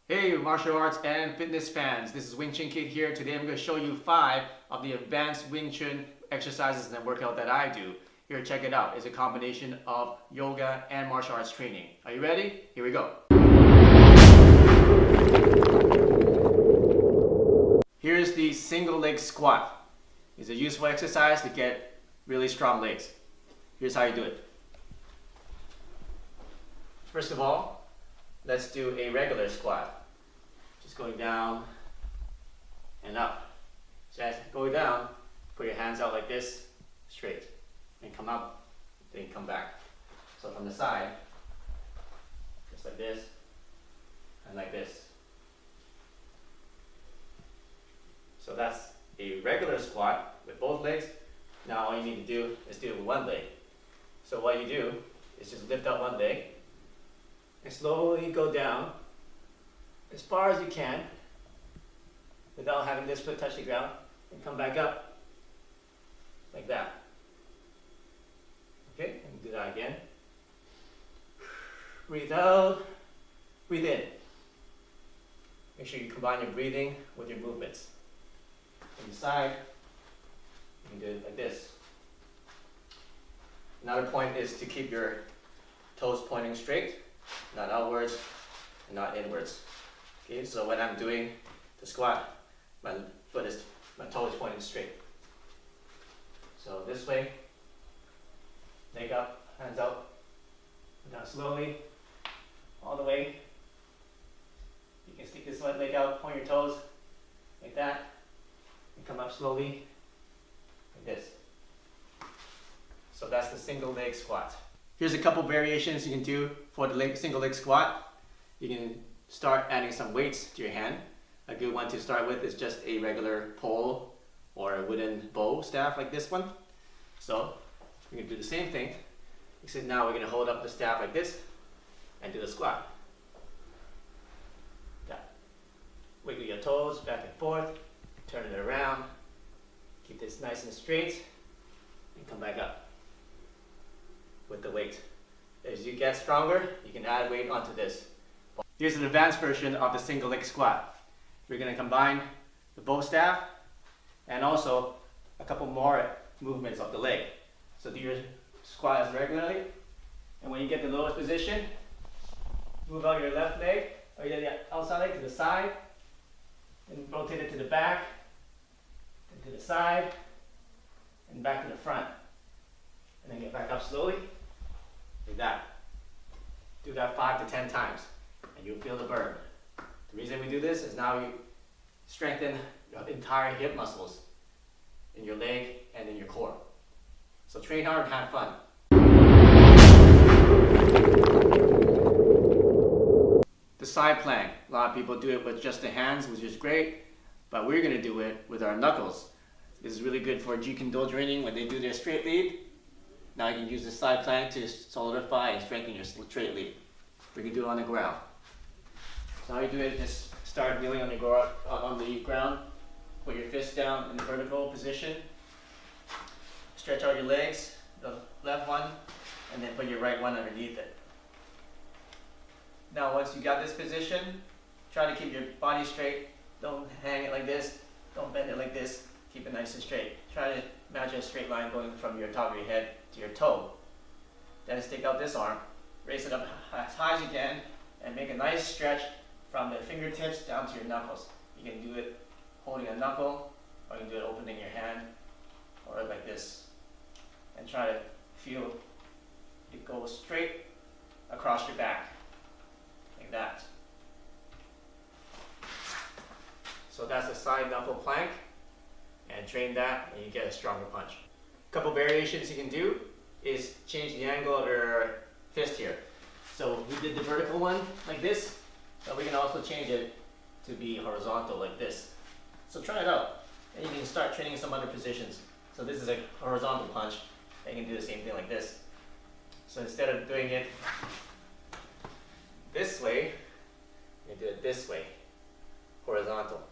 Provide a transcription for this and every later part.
Hey martial arts and fitness fans, this is Winching Kid here. Today I'm going to show you 5 of the advanced Wing Chun exercises and workout that I do. Here, check it out. It's a combination of yoga and martial arts training. Are you ready? Here we go. Here's the single leg squat. It's a useful exercise to get really strong legs. Here's how you do it. First of all, let's do a regular squat. Just going down and up. So as you go down, put your hands out like this, straight. And come up, then come back. So from the side, just like this, and like this. So that's a regular squat with both legs. Now all you need to do is do it with one leg. So what you do is just lift up one leg, and slowly go down as far as you can without having this foot touch the ground, and come back up like that. Okay, and do that again. Breathe out, breathe in. Make sure you combine your breathing with your movements. From the side, you can do it like this. Another point is to keep your toes pointing straight, not outwards and not inwards. Okay, so when I'm doing the squat, my toe is pointing straight. So this way, leg up, hands out, down slowly, all the way. You can stick this leg out, point your toes like that, and come up slowly like this. So that's the single leg squat. Here's a couple variations you can do for the single leg squat. You can start adding some weights to your hand. A good one to start with is just a regular pole or a wooden bow staff like this one. So we're going to do the same thing, except now we're going to hold up the staff like this and do the squat. Yeah. Wiggle your toes back and forth, turn it around, keep this nice and straight, and come back up with the weight. As you get stronger, you can add weight onto this. Here's an advanced version of the single leg squat. We're going to combine the bow staff and also a couple more movements of the leg. So do your squat as regularly, and when you get the lowest position, move out your left leg or the outside leg to the side, and rotate it to the back, and to the side, and back to the front. And then get back up slowly, like that. Do that 5 to 10 times, and you'll feel the burn. The reason we do this is now we strengthen the entire hip muscles in your leg and in your core. So train hard and have fun. The side plank. A lot of people do it with just the hands, which is great, but we're going to do it with our knuckles. This is really good for Jeet Kune Do training when they do their straight lead. Now you can use the side plank to solidify and strengthen your straight lead. We can do it on the ground. So how you do it, just start kneeling on the ground, put your fist down in the vertical position, stretch out your legs, the left one, and then put your right one underneath it. Now once you got this position, try to keep your body straight. Don't hang it like this, don't bend it like this, keep it nice and straight. Try to imagine a straight line going from your top of your head to your toe. Then stick out this arm, raise it up as high as you can, and make a nice stretch from the fingertips down to your knuckles. You can do it holding a knuckle, or you can do it opening your hand, or like this. And try to feel it go straight across your back, like that. So that's a side knuckle plank, and train that and you get a stronger punch. A couple variations you can do is change the angle of your fist here. So we did the vertical one like this, but we can also change it to be horizontal like this. So try it out, and you can start training some other positions. So this is a horizontal punch, and you can do the same thing like this. So instead of doing it this way, you do it this way, horizontal.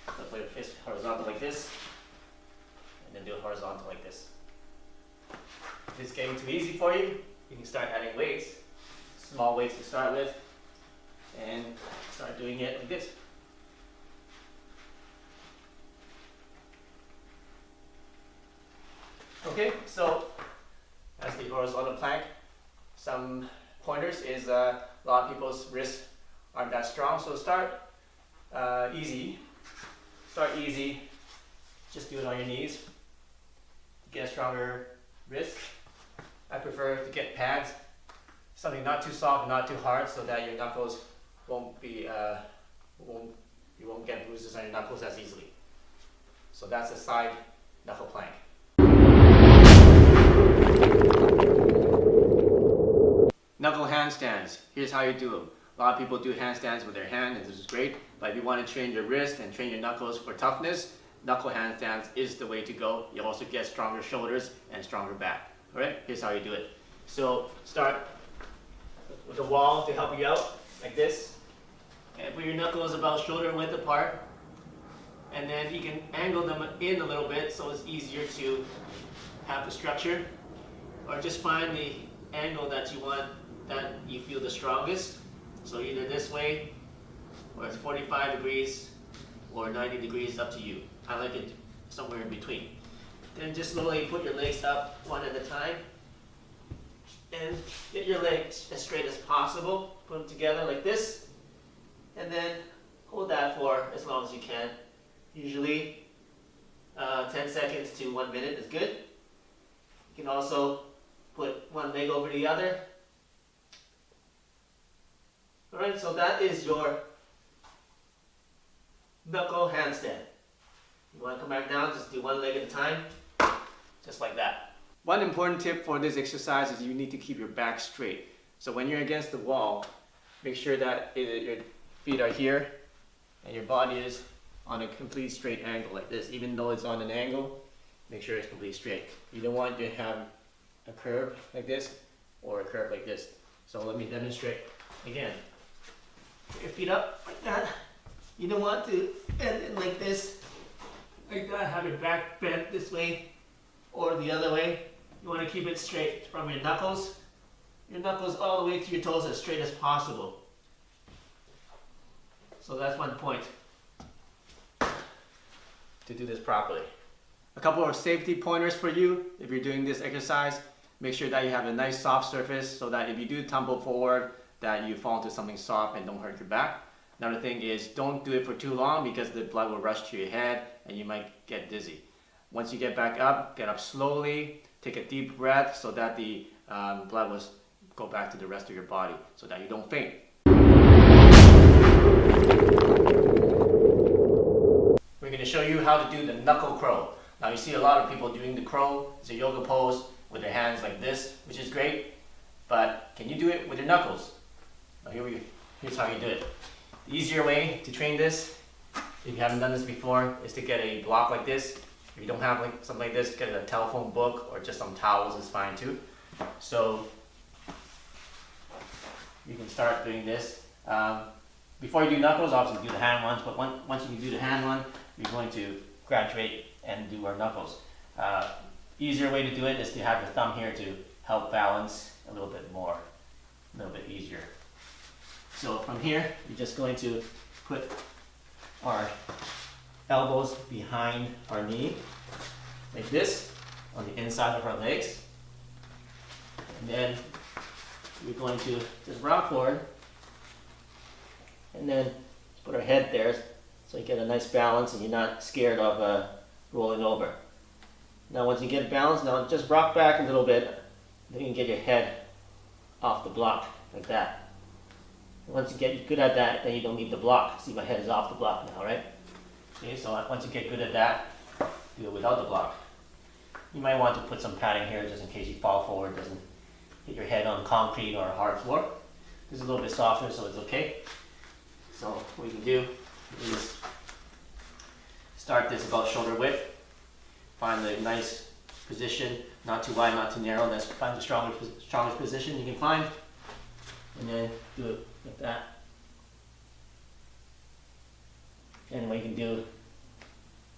So put your fist horizontal like this, and then do it horizontal like this. If it's getting too easy for you, you can start adding weights, small weights to start with, and doing it like this. Okay, so that's the horizontal plank. Some pointers is a lot of people's wrists aren't that strong, so start easy. Start easy. Just do it on your knees to get a stronger wrist. I prefer to get pads, something not too soft, not too hard, so that your knuckles won't be you won't get bruises on your knuckles as easily. So that's a side knuckle plank. Knuckle handstands. Here's how you do them. A lot of people do handstands with their hand, and this is great. But if you want to train your wrist and train your knuckles for toughness, knuckle handstands is the way to go. You also get stronger shoulders and stronger back. All right, here's how you do it. So start with the wall to help you out, like this. And put your knuckles about shoulder width apart. And then you can angle them in a little bit so it's easier to have the structure. Or just find the angle that you want, that you feel the strongest. So either this way, or it's 45 degrees, or 90 degrees, up to you. I like it somewhere in between. Then just slowly put your legs up one at a time. And get your legs as straight as possible. Put them together like this. And then hold that for as long as you can. Usually 10 seconds to 1 minute is good. You can also put one leg over the other. Alright, so that is your knuckle handstand. You want to come back down, just do one leg at a time, just like that. One important tip for this exercise is you need to keep your back straight. So when you're against the wall, make sure that your feet are here and your body is on a complete straight angle like this. Even though it's on an angle, make sure it's completely straight. You don't want to have a curve like this or a curve like this. So let me demonstrate again. Put your feet up like that. You don't want to end it like this, like that. Have your back bent this way or the other way. You want to keep it straight from your knuckles all the way to your toes, as straight as possible. So that's one point to do this properly. A couple of safety pointers for you if you're doing this exercise. Make sure that you have a nice soft surface so that if you do tumble forward, that you fall into something soft and don't hurt your back. Another thing is don't do it for too long because the blood will rush to your head and you might get dizzy. Once you get back up, get up slowly, take a deep breath so that the blood will go back to the rest of your body so that you don't faint. We're going to show you how to do the knuckle crow. Now you see a lot of people doing the crow. It's a yoga pose with their hands like this, which is great, but can you do it with your knuckles? Now here's how you do it. The easier way to train this, if you haven't done this before, is to get a block like this. If you don't have something like this, get a telephone book or just some towels is fine too. So you can start doing this. Before you do knuckles, obviously do the hand ones, but once you do the hand one, you're going to graduate and do our knuckles. Easier way to do it is to have your thumb here to help balance a little bit more, a little bit easier. So from here, you're just going to put our elbows behind our knee, like this, on the inside of our legs. And then we're going to just rock forward, and then put our head there so you get a nice balance and you're not scared of rolling over. Now once you get balanced, now just rock back a little bit, then you can get your head off the block, like that. Once you get good at that, then you don't need the block. See, my head is off the block now, right? Okay, so once you get good at that, do it without the block. You might want to put some padding here just in case you fall forward, doesn't hit your head on concrete or a hard floor. This is a little bit softer, so it's okay. So what you can do is start this about shoulder width. Find the nice position, not too wide, not too narrow. Let's find the strongest position you can find, and then do it like that. And what you can do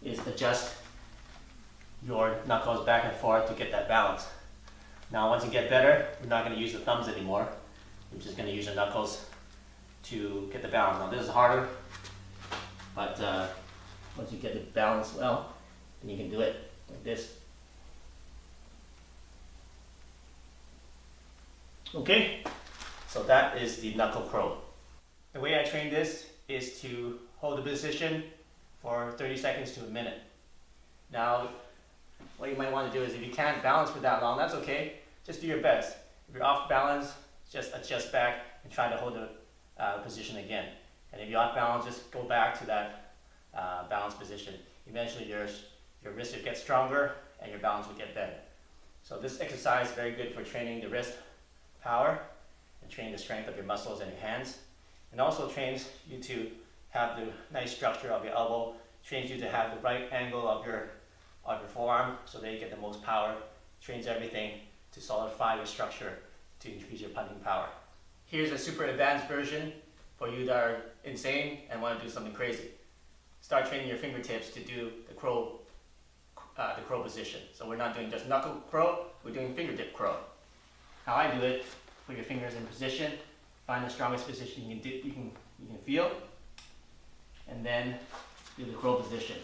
is adjust your knuckles back and forth to get that balance. Now once you get better, we're not going to use the thumbs anymore. We're just going to use the knuckles to get the balance. Now this is harder, but once you get the balance well, then you can do it like this. Okay, so that is the knuckle crow. The way I train this is to hold the position for 30 seconds to a minute. Now, what you might want to do is, if you can't balance for that long, that's okay. Just do your best. If you're off balance, just adjust back and try to hold the position again. And if you're off balance, just go back to that balanced position. Eventually your wrist will get stronger and your balance will get better. So this exercise is very good for training the wrist power and training the strength of your muscles and your hands. And also trains you to have the nice structure of your elbow, trains you to have the right angle of your forearm so that you get the most power, trains everything to solidify your structure to increase your punching power. Here's a super advanced version for you that are insane and want to do something crazy. Start training your fingertips to do the crow position. So we're not doing just knuckle crow, we're doing fingertip crow. How I do it: put your fingers in position, find the strongest position you can feel, and then do the crow position.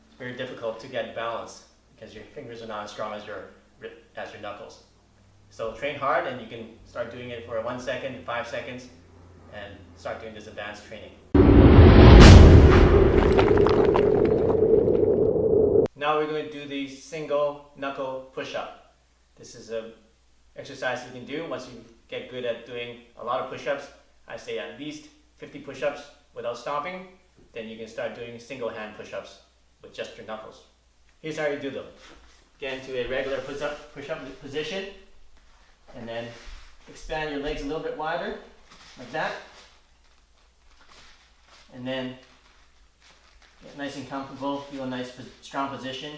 It's very difficult to get balance because your fingers are not as strong as your knuckles. So train hard, and you can start doing it for 1 second, 5 seconds, and start doing this advanced training. Now we're going to do the single knuckle push-up. This is an exercise you can do once you get good at doing a lot of push-ups. I say at least 50 push-ups without stopping. Then you can start doing single hand push-ups with just your knuckles. Here's how you do them. Get into a regular push-up position, and then expand your legs a little bit wider, like that. And then get nice and comfortable, feel a nice strong position.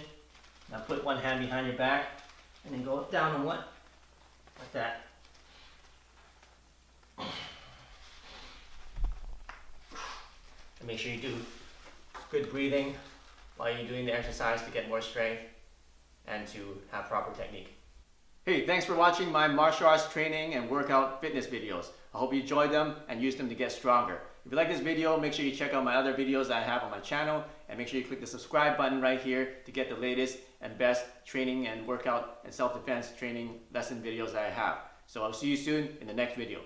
Now put one hand behind your back, and then go down on one, like that. And make sure you do good breathing while you're doing the exercise to get more strength and to have proper technique. Hey, thanks for watching my martial arts training and workout fitness videos. I hope you enjoyed them and used them to get stronger. If you like this video, make sure you check out my other videos that I have on my channel, and make sure you click the subscribe button right here to get the latest and best training and workout and self-defense training lesson videos that I have. So I'll see you soon in the next video.